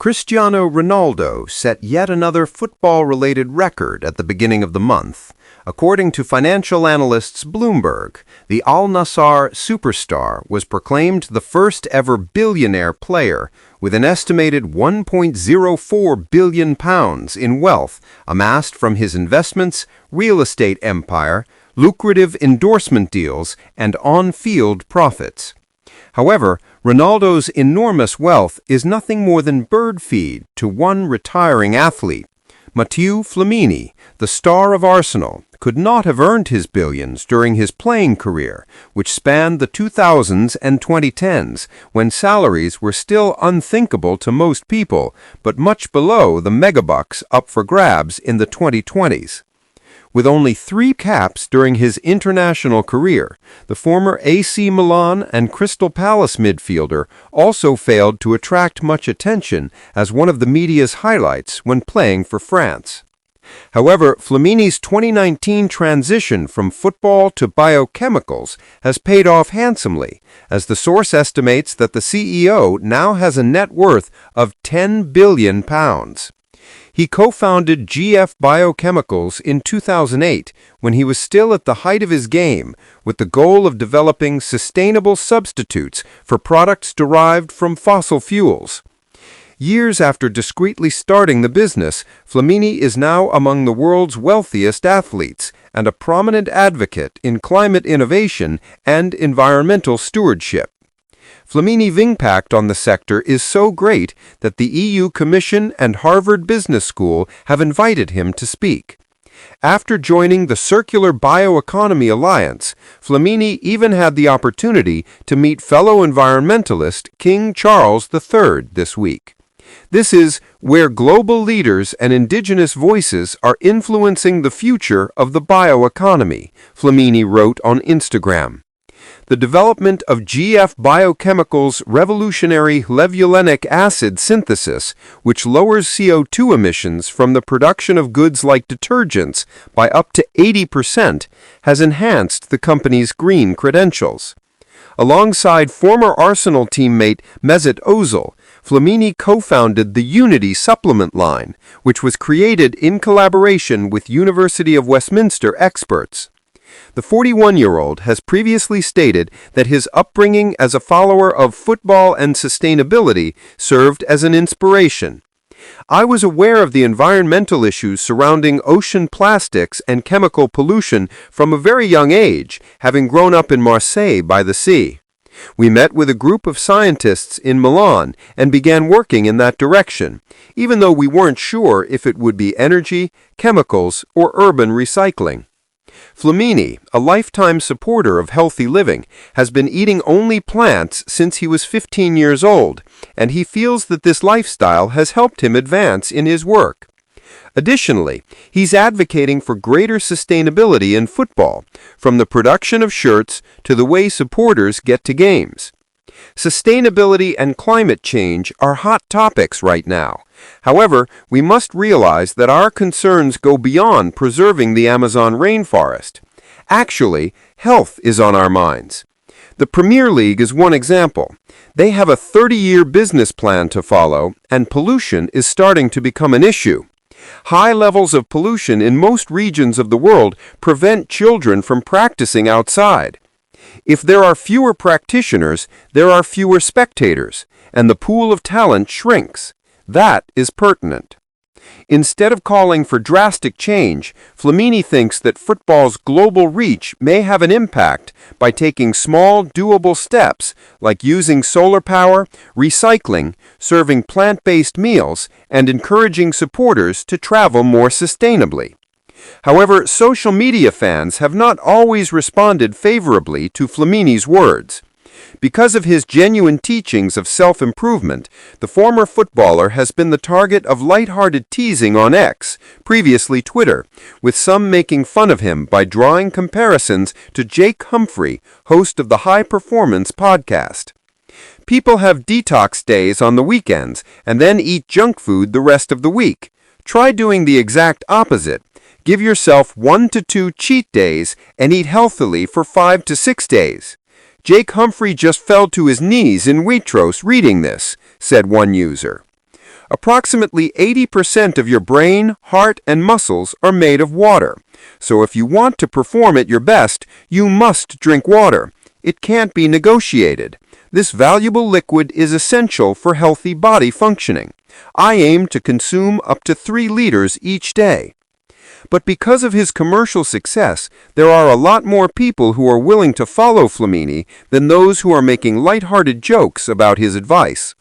Cristiano Ronaldo set yet another football-related record at the beginning of the month. According to financial analysts Bloomberg, the Al Nassr superstar was proclaimed the first-ever billionaire player, with an estimated £1.04 billion in wealth amassed from his investments, real estate empire, lucrative endorsement deals, and on-field profits. However, Ronaldo's enormous wealth is nothing more than bird feed to one retiring athlete. Mathieu Flamini, the star of Arsenal, could not have earned his billions during his playing career, which spanned the 2000s and 2010s, when salaries were still unthinkable to most people, but much below the megabucks up for grabs in the 2020s. With only 3 caps during his international career, the former AC Milan and Crystal Palace midfielder also failed to attract much attention as one of the media's highlights when playing for France. However, Flamini's 2019 transition from football to biochemicals has paid off handsomely, as the source estimates that the CEO now has a net worth of £10 billion. He co-founded GFBiochemicals in 2008 when he was still at the height of his game, with the goal of developing sustainable substitutes for products derived from fossil fuels. Years after discreetly starting the business, Flamini is now among the world's wealthiest athletes and a prominent advocate in climate innovation and environmental stewardship. Flamini's impact on the sector is so great that the EU Commission and Harvard Business School have invited him to speak. After joining the Circular Bioeconomy Alliance, Flamini even had the opportunity to meet fellow environmentalist King Charles III this week. This is where global leaders and indigenous voices are influencing the future of the bioeconomy, Flamini wrote on Instagram. The development of GFBiochemicals' revolutionary levulinic acid synthesis, which lowers CO2 emissions from the production of goods like detergents by up to 80%, has enhanced the company's green credentials. Alongside former Arsenal teammate Mesut Ozil, Flamini co-founded the Unity supplement line, which was created in collaboration with University of Westminster experts. The 41-year-old has previously stated that his upbringing as a follower of football and sustainability served as an inspiration. "I was aware of the environmental issues surrounding ocean plastics and chemical pollution from a very young age, having grown up in Marseille by the sea. We met with a group of scientists in Milan and began working in that direction, even though we weren't sure if it would be energy, chemicals, or urban recycling." Flamini, a lifetime supporter of healthy living, has been eating only plants since he was 15 years old, and he feels that this lifestyle has helped him advance in his work. Additionally, he's advocating for greater sustainability in football, from the production of shirts to the way supporters get to games. Sustainability and climate change are hot topics right now. However, we must realize that our concerns go beyond preserving the Amazon rainforest. Actually, health is on our minds. The Premier League is one example. They have a 30-year business plan to follow, and pollution is starting to become an issue. High levels of pollution in most regions of the world prevent children from practicing outside. If there are fewer practitioners, there are fewer spectators, and the pool of talent shrinks. That is pertinent. Instead of calling for drastic change, Flamini thinks that football's global reach may have an impact by taking small, doable steps like using solar power, recycling, serving plant-based meals, and encouraging supporters to travel more sustainably. However, social media fans have not always responded favorably to Flamini's words. Because of his genuine teachings of self-improvement, the former footballer has been the target of light-hearted teasing on X, previously Twitter, with some making fun of him by drawing comparisons to Jake Humphrey, host of the High Performance podcast. "People have detox days on the weekends and then eat junk food the rest of the week. Try doing the exact opposite. Give yourself 1 to 2 cheat days and eat healthily for 5 to 6 days. Jake Humphrey just fell to his knees in Waitrose reading this," said one user. Approximately 80% of your brain, heart, and muscles are made of water. So if you want to perform at your best, you must drink water. It can't be negotiated. This valuable liquid is essential for healthy body functioning. I aim to consume up to 3 liters each day. But because of his commercial success, there are a lot more people who are willing to follow Flamini than those who are making lighthearted jokes about his advice.